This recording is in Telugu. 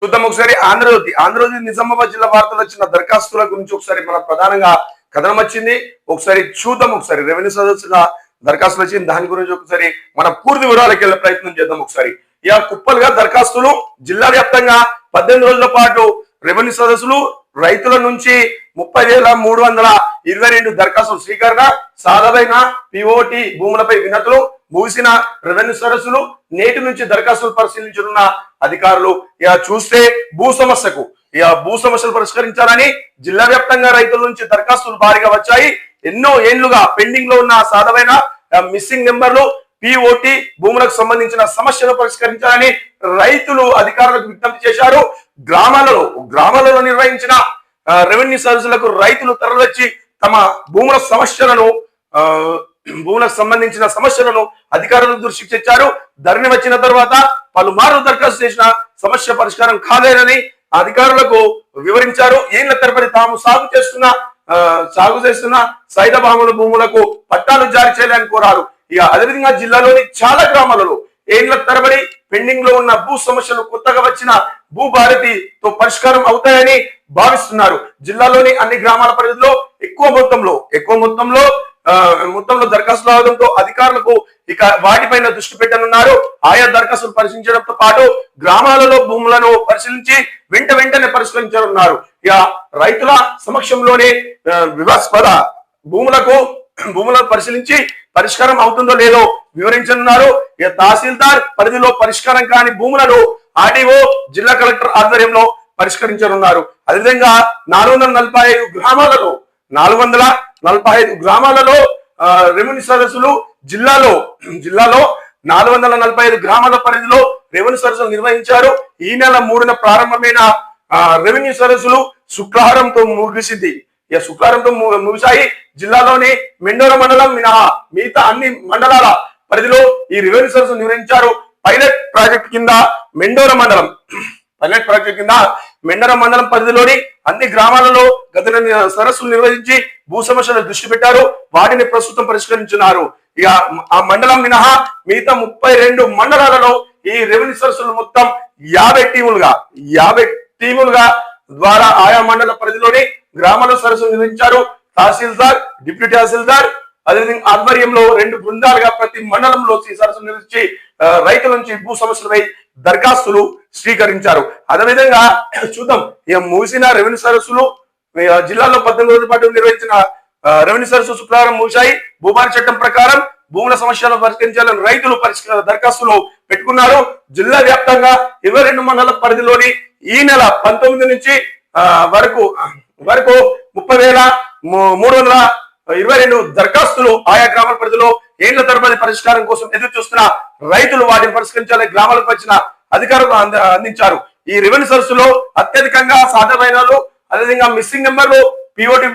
చూద్దాం ఒకసారి ఆంధ్రజ్యోతి నిజామాబాద్ జిల్లా వార్తలు వచ్చిన దరఖాస్తుల గురించి ఒకసారి మన ప్రధానంగా కథనం వచ్చింది. ఒకసారి చూద్దాం. ఒకసారి రెవెన్యూ సదస్సుల దరఖాస్తులు వచ్చింది, దాని గురించి ఒకసారి మన పూర్తి వివరాలకు వెళ్ళే ప్రయత్నం చేద్దాం. ఒకసారి ఇక కుప్పలుగా దరఖాస్తులు జిల్లా వ్యాప్తంగా 18 రోజుల పాటు రెవెన్యూ సదస్సులు రైతుల నుంచి 30,322 దరఖాస్తులు స్వీకరణ, సాధమైన పిఓటి భూములపై వినతులు, ముగిసిన రెవెన్యూ సదస్సులు, నేటి నుంచి దరఖాస్తులు పరిశీలించనున్న అధికారులు. ఇక చూస్తే భూ సమస్యలు పరిష్కరించాలని జిల్లా వ్యాప్తంగా రైతుల నుంచి దరఖాస్తులు భారీగా వచ్చాయి. ఎన్నో ఏళ్లుగా పెండింగ్ లో ఉన్న సాధమైన మిస్సింగ్ నెంబర్లు, పిఓటి భూములకు సంబంధించిన సమస్యలు పరిష్కరించాలని రైతులు అధికారులకు విజ్ఞప్తి చేశారు. గ్రామాలలో నిర్వహించిన రెవెన్యూ సదస్సులకు రైతులు తరలివచ్చి తమ భూములకు సంబంధించిన సమస్యలను అధికారుల దృష్టికి తెచ్చారు. ధరణి వచ్చిన తర్వాత పలుమార్లు దరఖాస్తు చేసిన సమస్య పరిష్కారం కాలేదని అధికారులకు వివరించారు. ఏళ్ల తరబడి తాము సాగు చేస్తున్న సైద భూములకు పట్టాలు జారీ చేయాలని కోరారు. ఇక అదేవిధంగా జిల్లాలోని చాలా గ్రామాలలో ఏళ్ల తరబడి పెండింగ్ లో ఉన్న భూ సమస్యలు కొత్తగా వచ్చిన భూభారతితో పరిష్కారం అవుతాయని భావిస్తున్నారు. జిల్లాలోని అన్ని గ్రామాల పరిధిలో ఎక్కువ మొత్తంలో దరఖాస్తులు రావడంతో అధికారులకు ఇక వాటిపైన దృష్టి పెట్టనున్నారు. ఆయా దరఖాస్తులు పరిశీలించడంతో పాటు గ్రామాలలో భూములను పరిశీలించి వెంటనే పరిష్కరించనున్నారు. ఇక రైతుల సమక్షంలోనే వివాదాస్పద భూములను పరిశీలించి పరిష్కారం అవుతుందో లేదో వివరించనున్నారు. ఇక తహసీల్దార్ పరిధిలో పరిష్కారం కాని భూములను ఆర్డీఓ, జిల్లా కలెక్టర్ ఆధ్వర్యంలో పరిష్కరించనున్నారు. అదేవిధంగా 445 గ్రామాలలో రెవెన్యూ సదస్సులు జిల్లాలో 445 గ్రామాల పరిధిలో రెవెన్యూ సదస్సులు నిర్వహించారు. ఈ నెల 3న ప్రారంభమైన రెవెన్యూ సదస్సులు శుక్రవారంతో ముగిశాయి. జిల్లాలోని మెండోర మండలం మినహా మిగతా అన్ని మండలాల పరిధిలో ఈ రెవెన్యూ సదస్సులు నిర్వహించారు. పైలట్ ప్రాజెక్ట్ కింద మెండోర మండలం పరిధిలోని అన్ని గ్రామాలలో గత సదస్సులు నిర్వహించి భూ సమస్యలను దృష్టి పెట్టారు. వాటిని ప్రస్తుతం పరిష్కరించున్నారు. ఇక ఆ మండలం మినహా మిగతా 32 మండలాలలో ఈ రెవెన్యూ సదస్సులు మొత్తం 50 టీములుగా ద్వారా ఆయా మండల పరిధిలోని గ్రామాల సదస్సులు నిర్వహించారు. తహసీల్దార్, డిప్యూటీ తహసీల్దార్ అదేవిధంగా ఆధ్వర్యంలో 2 బృందాలుగా ప్రతి మండలంలో సదస్సులు నిర్వహించి రైతుల నుంచి భూ సమస్యలపై దరఖాస్తులు స్వీకరించారు. అదేవిధంగా చూద్దాం. ఇక ముగిసిన రెవెన్యూ సదస్సులు జిల్లాలో 18 రోజుల పాటు నిర్వహించిన రెవెన్యూ సదస్సులు శుక్రవారం ముగిశాయి. భూభార చట్టం ప్రకారం భూముల సమస్యలను పరిష్కరించాలని రైతులు దరఖాస్తులు పెట్టుకున్నారు. జిల్లా వ్యాప్తంగా 22 మండల పరిధిలోని ఈ నెల 19 నుంచి వరకు 30,322 దరఖాస్తులు ఆయా గ్రామాల పరిధిలో ఏళ్ల తరబడి పరిష్కారం కోసం ఎదురు చూస్తున్న రైతులు వాటిని పరిష్కరించాలని గ్రామాలకు వచ్చిన అధికారులు అందించారు. ఈ రెవెన్యూ సదస్సులో అత్యధికంగా సాధ్యమైన అదేవిధంగా మిస్సింగ్ నెంబర్లు, పిఓటి